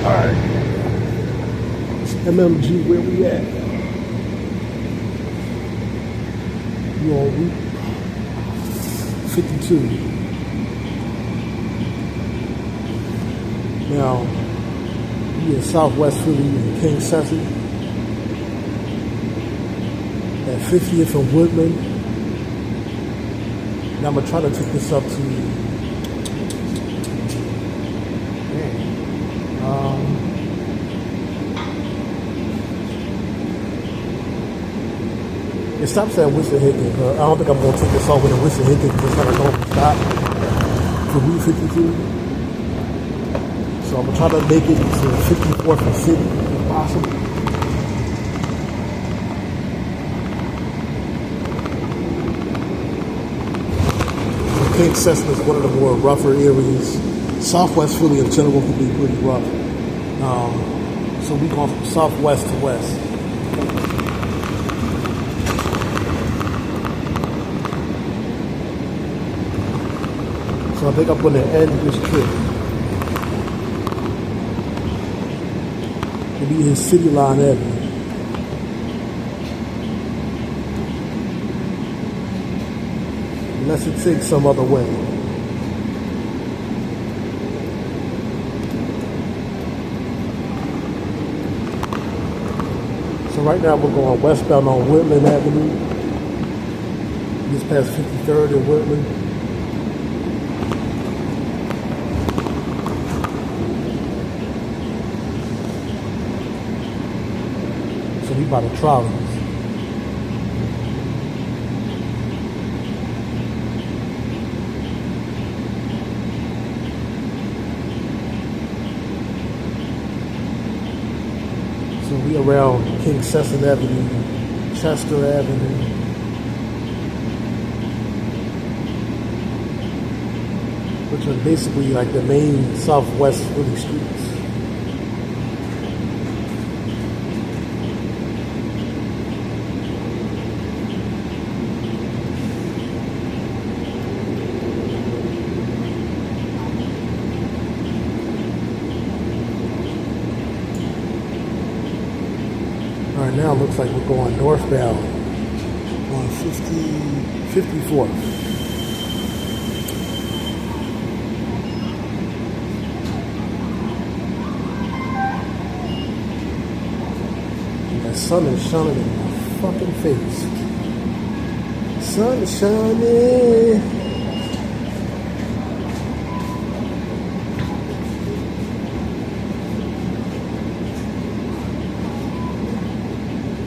Alright. MMG, where we at? You on Route 52. Now, we in Southwest Philly in King Cessy. At 50th and Woodland. Now I'm going to try to take this up to it stops at Wissahickon. I don't think I'm going to take this all the way to Wissahickon because it's going to go stop for Route 52. So I'm going to try to make it to 54th and City if possible. King Cessy is one of the more rougher areas. Southwest Philly in general can be pretty rough. So we go from southwest to west. So I think I'm going to end this trip. It'll be in City Line Avenue. Unless it takes some other way. So right now we're going westbound on Woodland Avenue. Just past 53rd and Woodland. So we by the trolleys. So we around King Cessy Avenue, Chester Avenue, which are basically like the main southwest Philly streets. Alright, now it looks like we're going northbound on 54th. And that sun is shining in my fucking face. Sun is shining.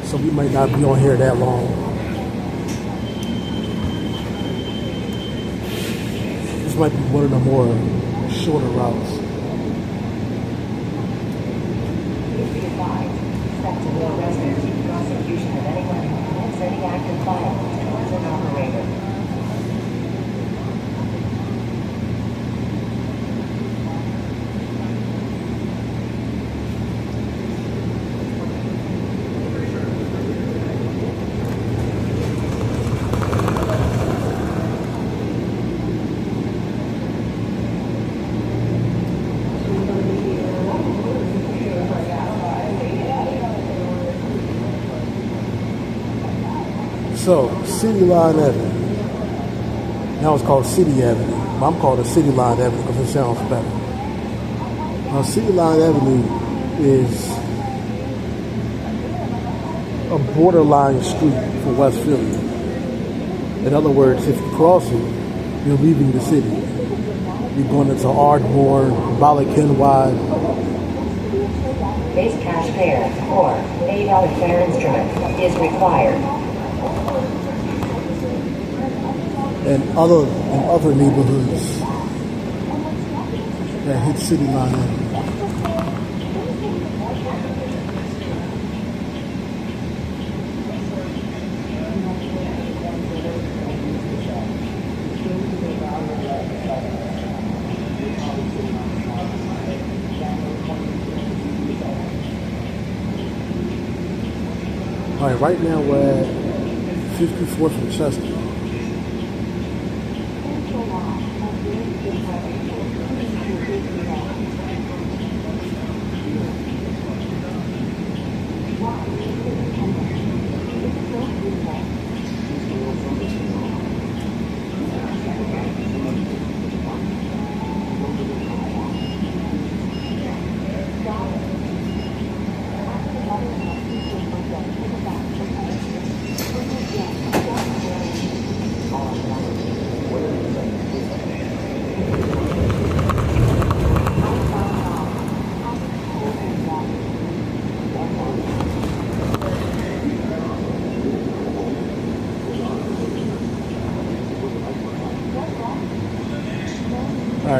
So we might not be on here that long. This might be one of the more shorter routes. Please be advised, SEPTA will arrest and keep prosecution of anyone who commits any act of violence towards an operator. So, City Line Avenue. Now it's called City Avenue. I'm calling it City Line Avenue because it sounds better. Now, City Line Avenue is a borderline street for West Philly. In other words, if you cross it, you're leaving the city. You're going into Ardmore, Bala-Kenwide. Base cash fare or $8 fare instrument is required. And other neighborhoods that hit City Line Avenue. All right, right now we're at 54th and Chester.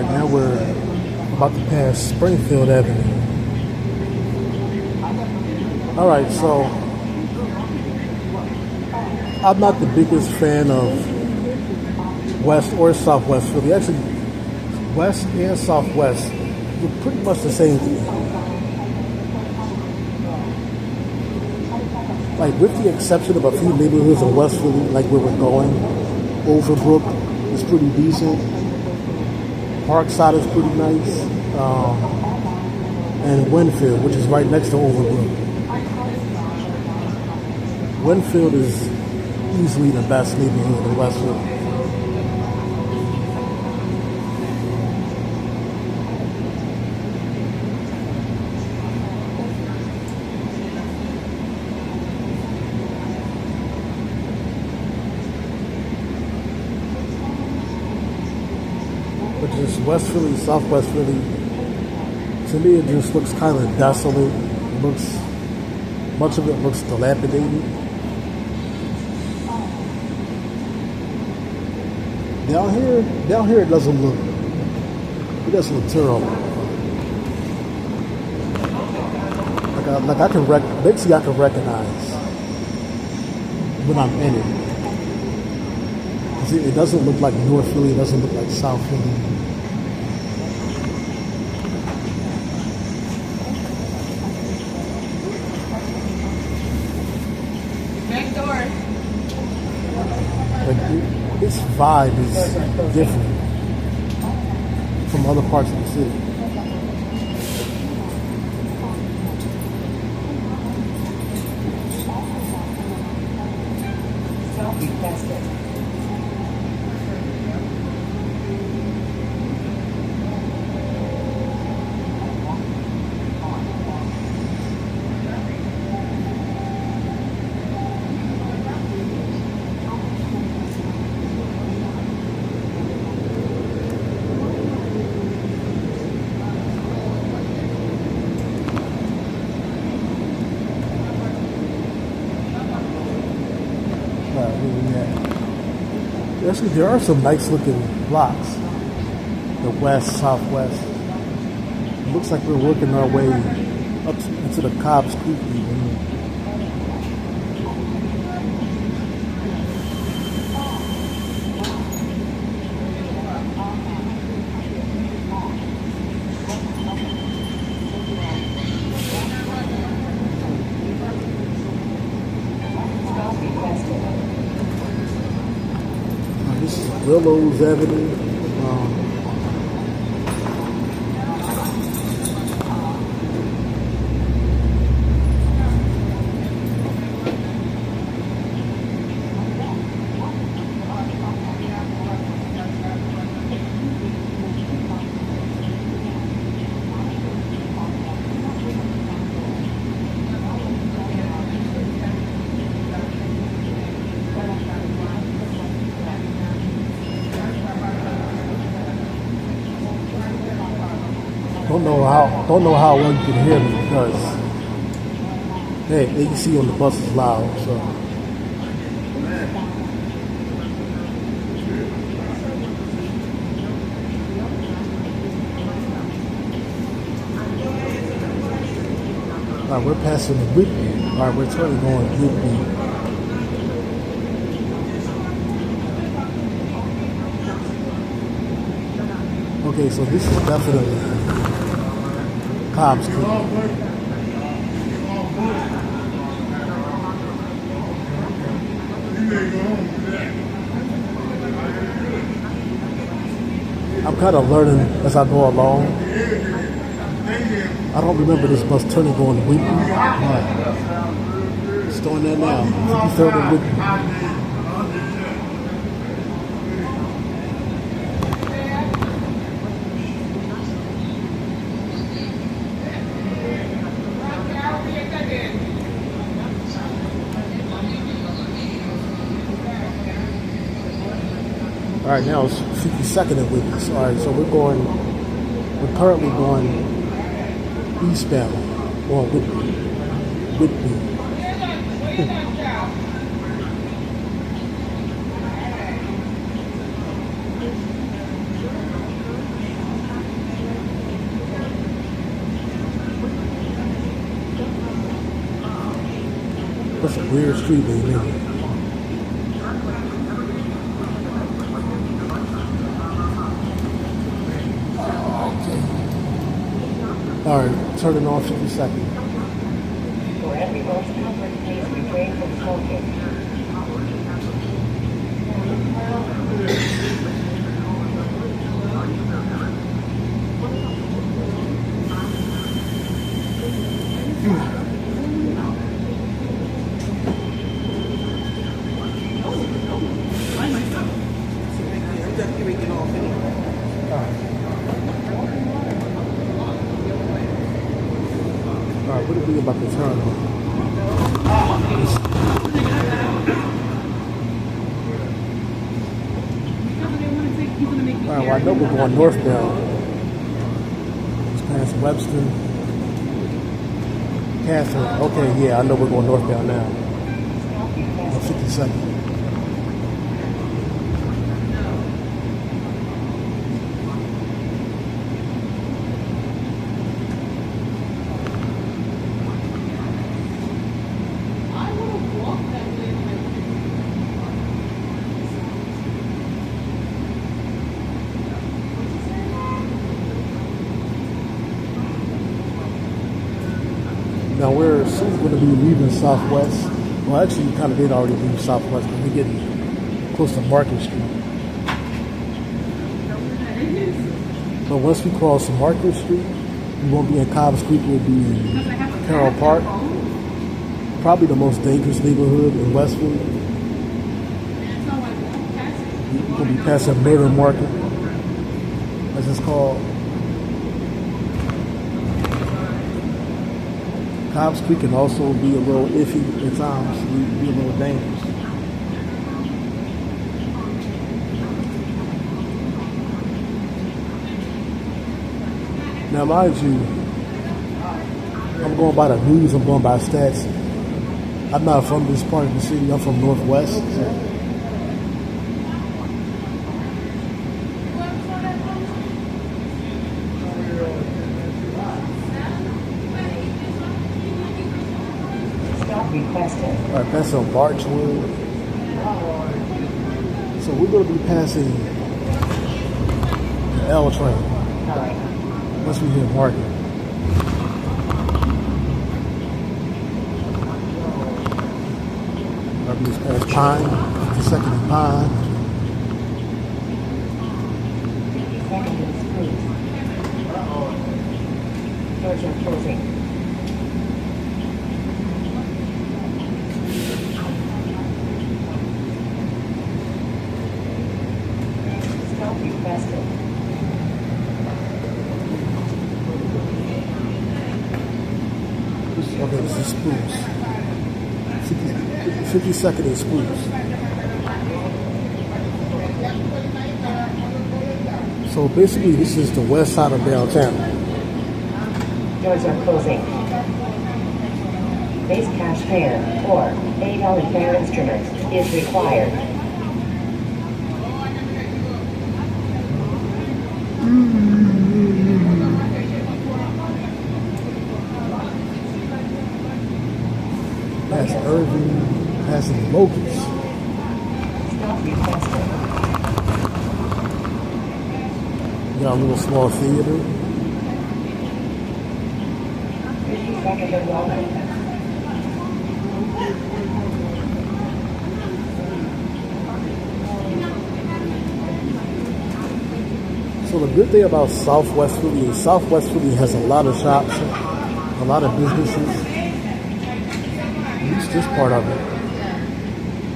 Alright, now we're about to pass Springfield Avenue. Alright, so I'm not the biggest fan of West or Southwest Philly. Actually, West and Southwest are pretty much the same thing. Like, with the exception of a few neighborhoods in West Philly, like where we're going, Overbrook is pretty decent. Parkside is pretty nice. And Winfield, which is right next to Overbrook. Winfield is easily the best neighborhood in West Philly. But just West Philly, Southwest Philly, to me it just looks kind of desolate. Much of it looks dilapidated. Down here it doesn't look terrible. Like I can basically I can recognize when I'm in it. It doesn't look like North Philly, it doesn't look like South Philly. Next door. Like its vibe is different from other parts of the city. Self-requested. Actually, there are some nice looking blocks. The west, southwest. It looks like we're working our way up into the Cobb's Creek even. This is Willows Avenue. Don't know how well you can hear me because hey, AC on the bus is loud, so. Alright, we're passing the Whitby. Alright, we're turning on Whitby. Okay, so this is definitely Cobb's Creek. I'm kind of learning as I go along. I don't remember this bus turning on Whitby, but it's doing that now. 53rd and Whitby. All right, now it's 52nd and Whitby. So, all right, so we're currently going eastbound on Whitby. That's a weird street name, isn't it? Alright, turning off 52nd. For everyone's comfort, please refrain from smoking. Alright, what are we about to turn on? Alright, well I know we're going northbound. Just past Webster. Catherine. Okay, yeah, I know we're going northbound now. On 52nd. Now we're soon going to be leaving Southwest. Well, actually, we kind of did already leave Southwest, but we're getting close to Market Street. But once we cross Market Street, we won't be in Cobbs Creek. We'll be in Carroll Park, probably the most dangerous neighborhood in Westwood. We're going to be passing Murder Market, as it's called. Cobbs Creek can also be a little iffy at times, be a little dangerous. Now, mind you, I'm going by the news, I'm going by stats. I'm not from this part of the city, I'm from Northwest. So. Alright, that's on Barchwood. So we're going to be passing the L train. Once we hit Market. We just passed Pine, 52nd and Pine. Doors are closing. Okay, this is Spruce. 52nd is Spruce. So basically, this is the west side of downtown. Doors are closing. Base cash fare or $8 fare instrument is required. That's Irving, passing Locust. Stop requested. Got a little small theater. 52nd and Woodland. So the good thing about Southwest Philly is Southwest Philly has a lot of shops, a lot of businesses. At least this part of it.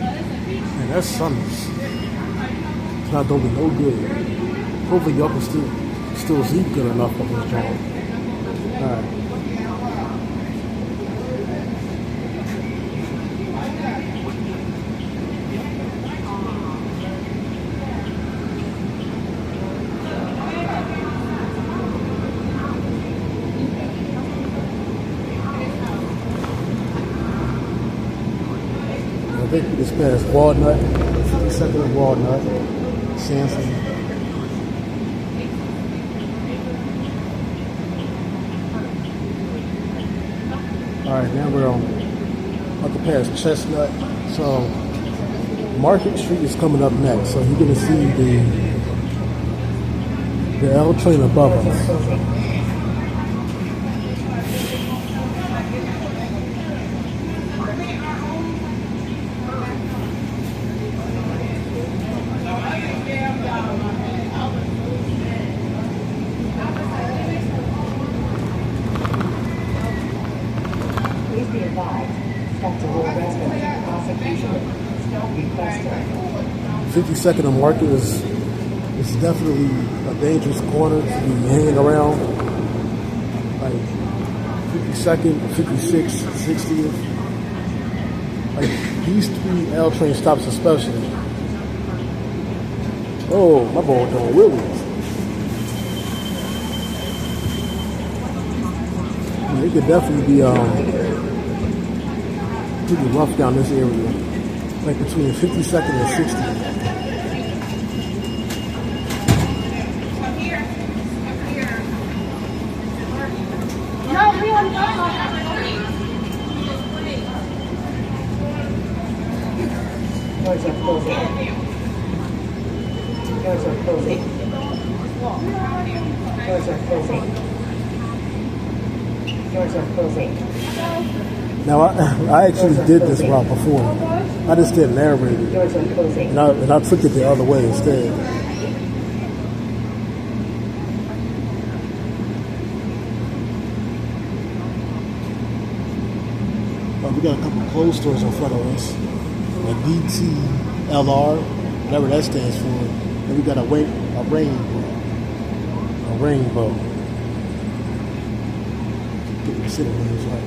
And that's Sundays. It's not doing no good. Hopefully y'all can still see good enough on this channel. Alright. I think we just passed Walnut, 52nd and Walnut, Sampson. Alright, now we're on have to pass Chestnut. So Market Street is coming up next. So you're gonna see the L train above us. Please be advised, SEPTA will arrest them for prosecution of requested. 52nd and Market is definitely a dangerous corner to be hanging around. Like 52nd, 56th, 60th. Like these three L train stops especially. Oh, my boy doing wheelies. It could definitely be pretty rough down this area, like between 52nd and 60th. Doors are closing. Doors are closing. Doors are closing. Doors are closing. Now, I actually did this route before. I just did narrated. Doors are closing. And I took it the other way instead. We got a couple of closed stores in front of us. A DTLR, whatever that stands for. And we got a rainbow. Get the city names right.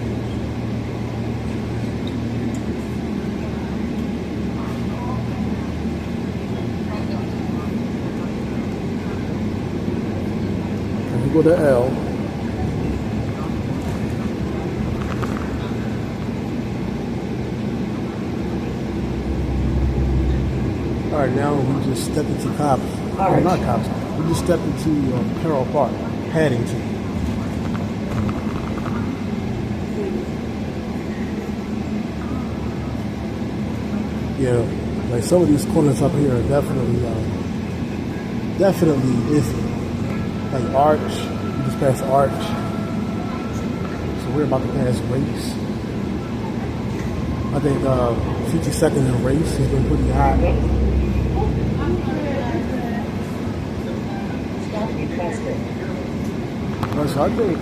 And we go to L. All right, now we just stepped into Cops. Well, not Cops. We just stepped into Carroll Park, Paddington. Yeah, like some of these corners up here are definitely iffy. Like Arch, we just passed Arch. So we're about to pass Race. I think 52nd and Race has been pretty hot. Requested. So I think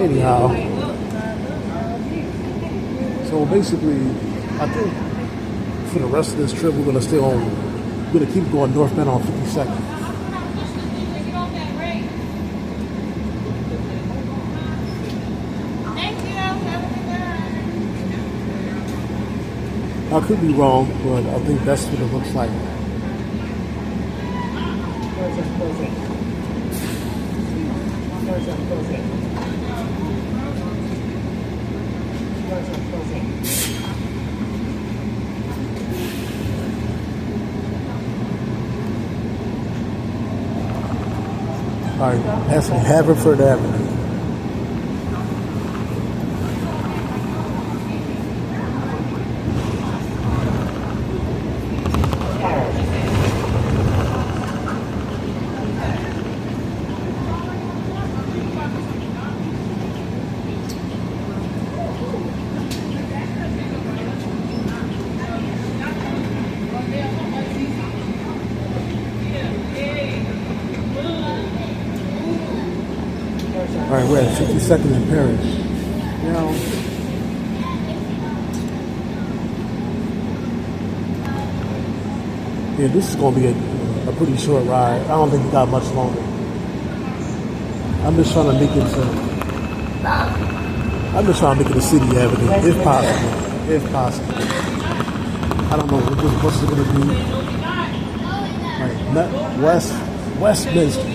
anyhow. So basically, I think for the rest of this trip we're gonna keep going northbound on 52nd. I could be wrong, but I think that's what it looks like. Doors are closing. Doors are closing. Doors are closing. All right, that's Haverford Avenue. All right, we're at 52nd and Parish. Now, yeah, this is going to be a pretty short ride. I don't think we got much longer. I'm just trying to make it to City Avenue, if possible. If possible. I don't know what this bus is going to be. All right, Westminster.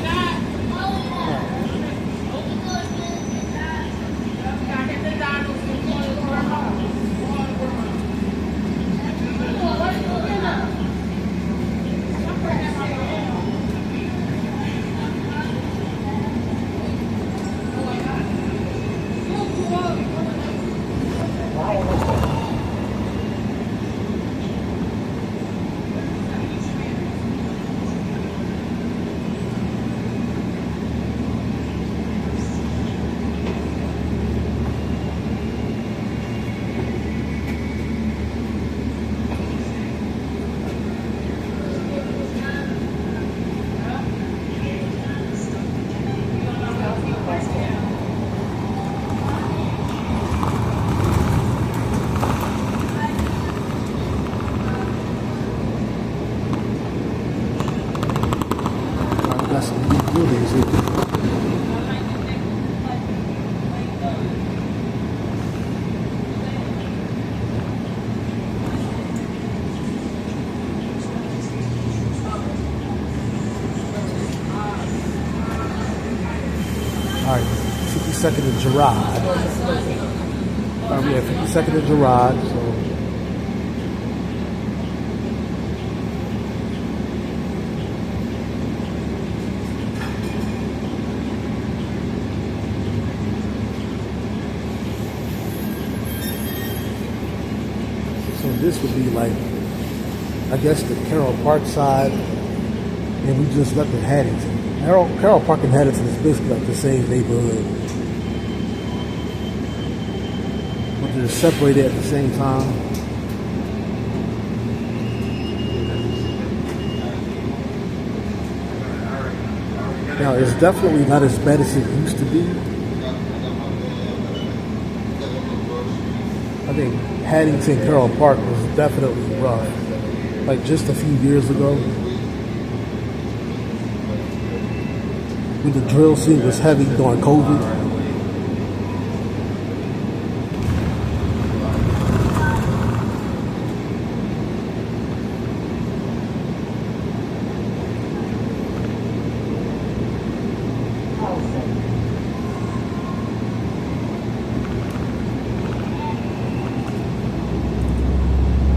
see. All right, 52nd and Girard. Yeah, 52nd and Girard. So this would be like, I guess, the Carroll Park side, and we just left at Haddington. Carroll Park and Haddington is basically like the same neighborhood, but they're separated at the same time. Now, it's definitely not as bad as it used to be. I think Haddington Carroll Park was definitely rough, like just a few years ago, when the drill scene was heavy during COVID.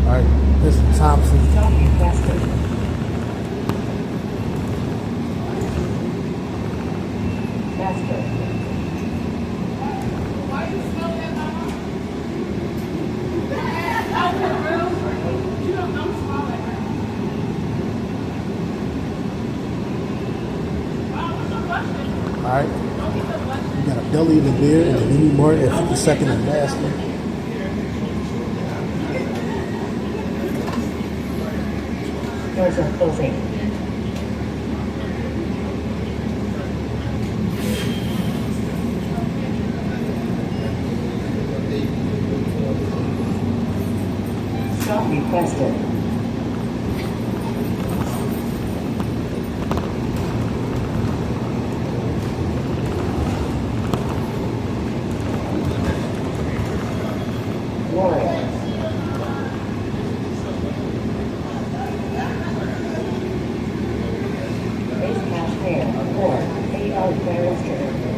All right, this is Thompson. Alright, we got a Deli and a beer and a mini mart at 52nd and Basket. Doors are closing. Stop requested.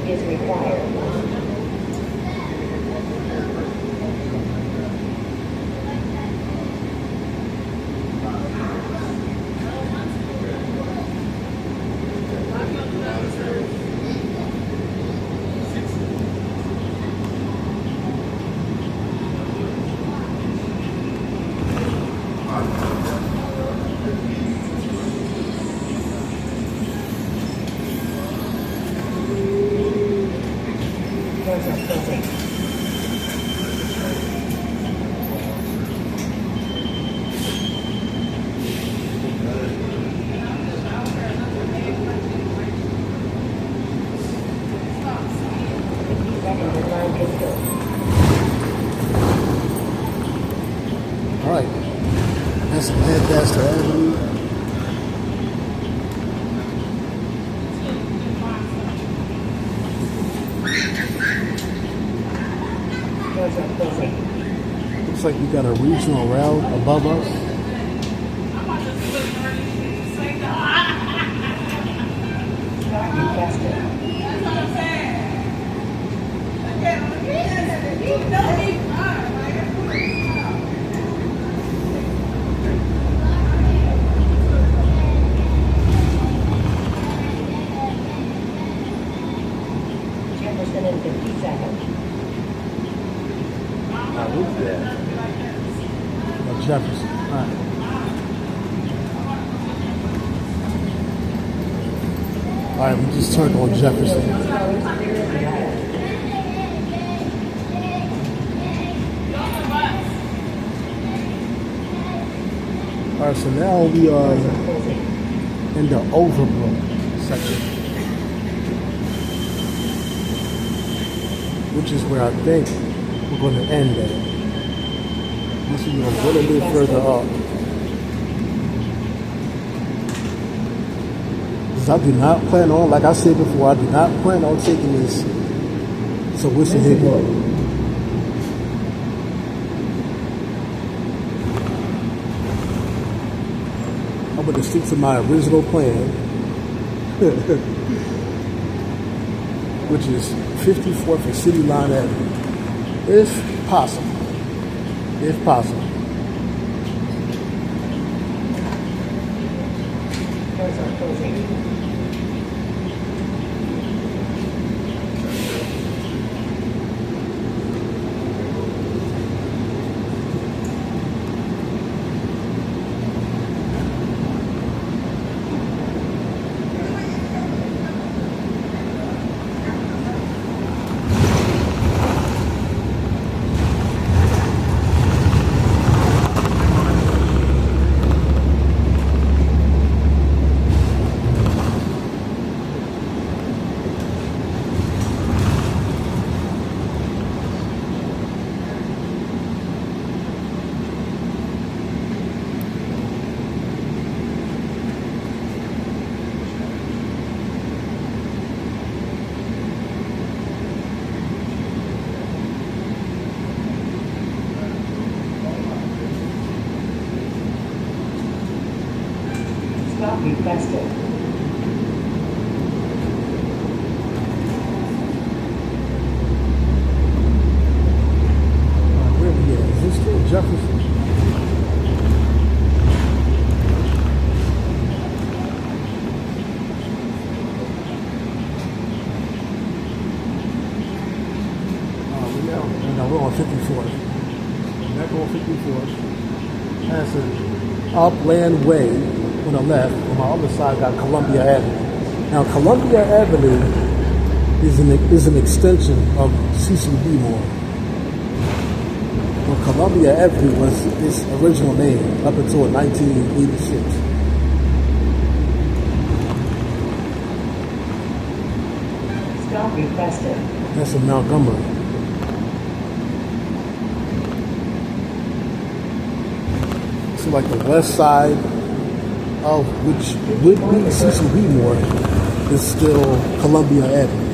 Is required. Alright, that's Lancaster Avenue. Looks like we got a regional rail above us. Jefferson in 50 seconds. Jefferson. All right. All right, we just turned on Jefferson. All right, so now we are in the Overbrook section, which is where I think we're going to end at. This is a little bit further up. Because I do not plan on, like I said before, I do not plan on taking this to Wissahickon. I'm going to stick to my original plan, which is 54th and City Line Avenue, if possible. If possible. Doors are closing. Stop requested. Where we at? Is this still Jefferson? We're on 54th. Back on 54th. That's an upland way on the left. On my other side, got Columbia Avenue. Now, Columbia Avenue is an extension of Cecil B. Moore. Well, Columbia Avenue was its original name up until 1986. Stop requested. That's in Montgomery. So like the west side of which would be Cecil B. Moore is still Columbia Avenue.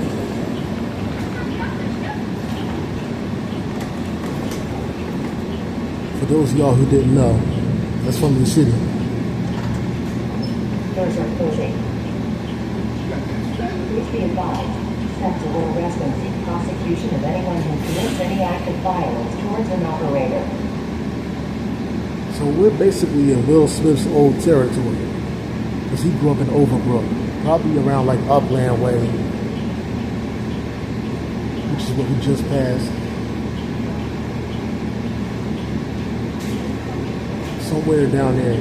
For those of y'all who didn't know, that's from the city. Doors are closing. Please be advised, SEPTA will arrest and seek prosecution of anyone who commits any act of violence towards an operator. So we're basically in Will Smith's old territory, because he grew up in Overbrook, probably around like Upland Way, which is what we just passed. Somewhere down there.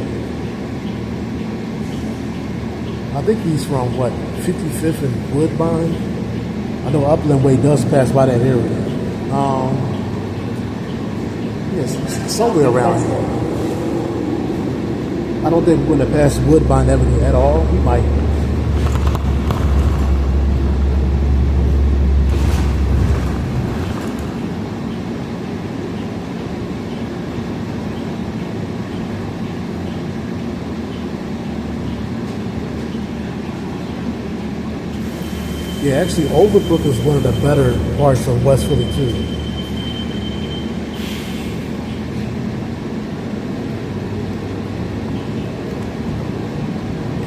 I think he's from what, 55th and Woodbine? I know Upland Way does pass by that area. Yes, somewhere around here. I don't think we're going to pass Woodbine Avenue at all. We might. Yeah, actually, Overbrook is one of the better parts of West Philly, too.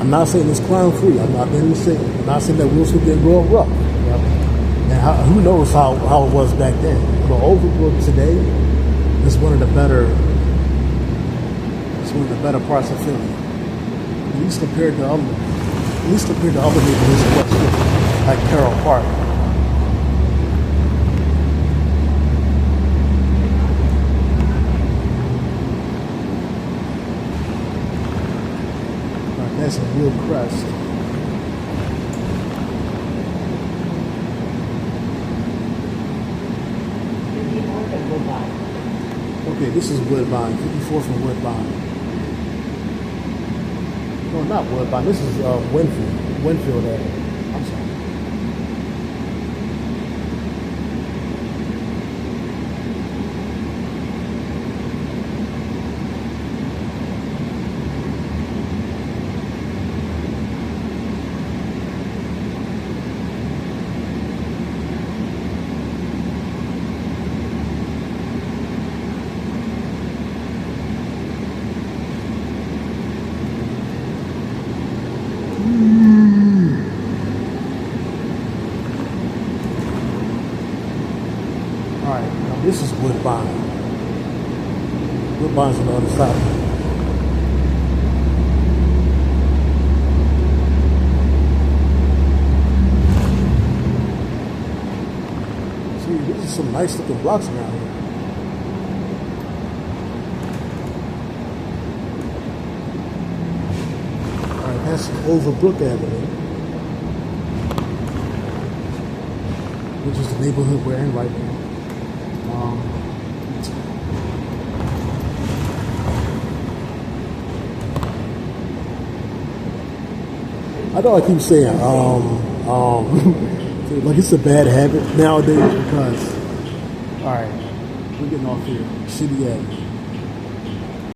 I'm not saying it's crime-free. I'm not saying that Will Smith didn't grow up rough. And who knows how it was back then. But Overbrook today is one of the better parts of Philly. At least compared to other neighborhoods in West Philly, like Carroll Park. That's a real crest. Okay, this is Woodbine, 54th and Woodbine. No, not Woodbine. This is Winfield Avenue. I'm sorry. This is Woodbine. Woodbine's on the other side. See, these are some nice looking blocks around here. Alright, that's Overbrook Avenue, which is the neighborhood we're in right now. I know I keep saying, like it's a bad habit nowadays because, all right, we're getting off here, City Avenue.